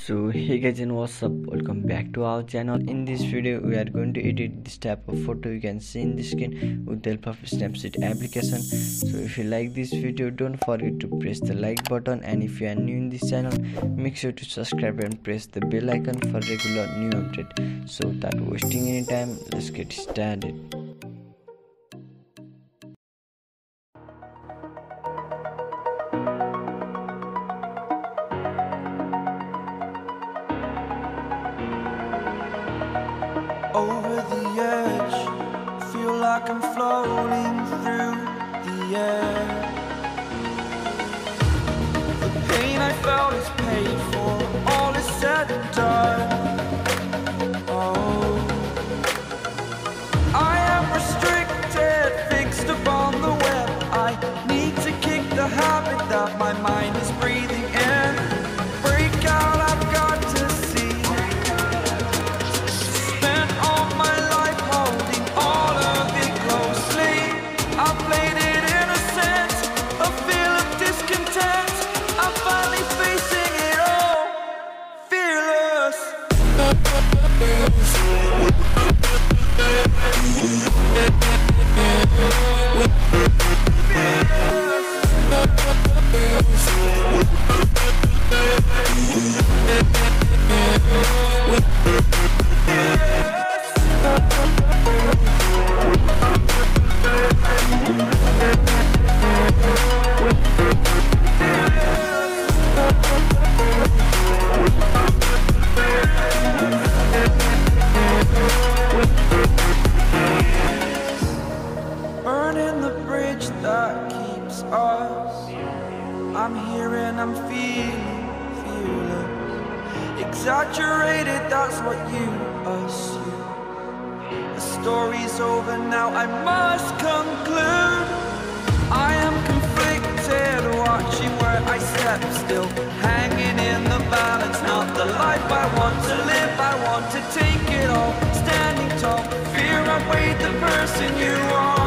So hey guys, and what's up, welcome back to our channel. In this video we are going to edit this type of photo you can see in the screen with the help of Snapseed application. So if you like this video, don't forget to press the like button, and if you are new in this channel, make sure to subscribe and press the bell icon for regular new update. So without wasting any time, let's get started. Over the edge, feel like I'm floating through the air. The pain I felt is paid for, all is said and done. Oh, I am restricted, fixed upon the web. I need to kick the habit that my mind is breathing in. Break out, I've got to see. Burning the bridge that keeps us. I'm here and I'm feeling fearless. Exaggerated, that's what you assume. The story's over now, I must conclude. I am conflicted, watching where I step still, hanging in the balance. Not the life I want to live, I want to take it all. Standing tall, fear outweighed the person you are.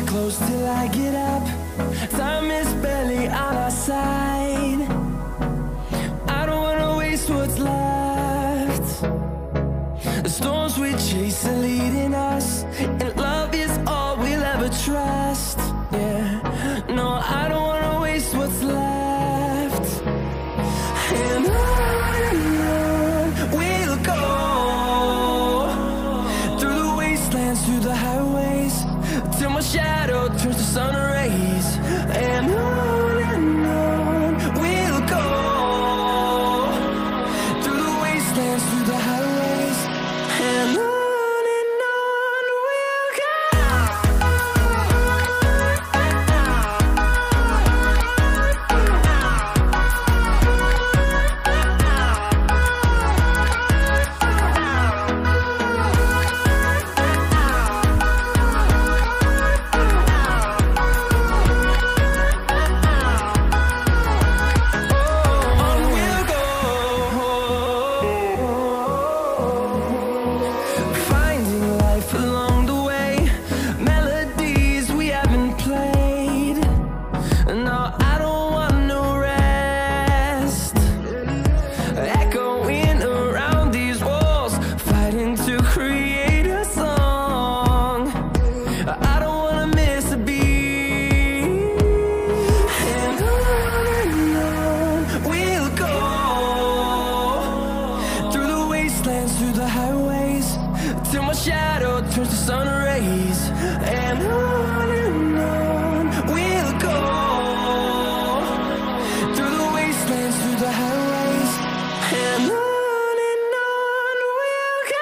Close till I get up. Time is barely on our side. I don't wanna waste what's left. The storms we chase are leading us, and love is all we'll ever trust. Yeah, no, I don't wanna waste what's left. And on we'll go, through the wastelands, through the highways, till my shadow turns to sun rays. And on we'll go, through the wastelands, through the highways. And on we'll go. wastelands, through the highways, till my shadow turns to sun rays. And on we'll go, through the wastelands, through the highways, and on we'll go.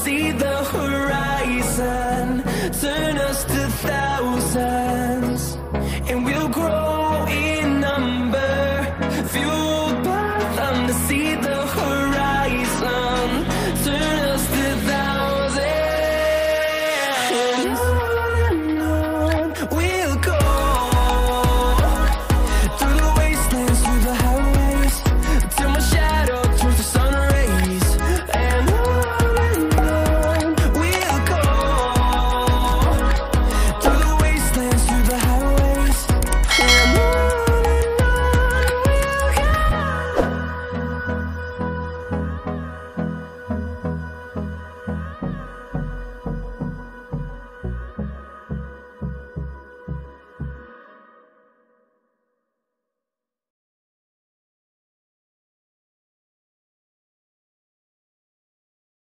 See the horizon turn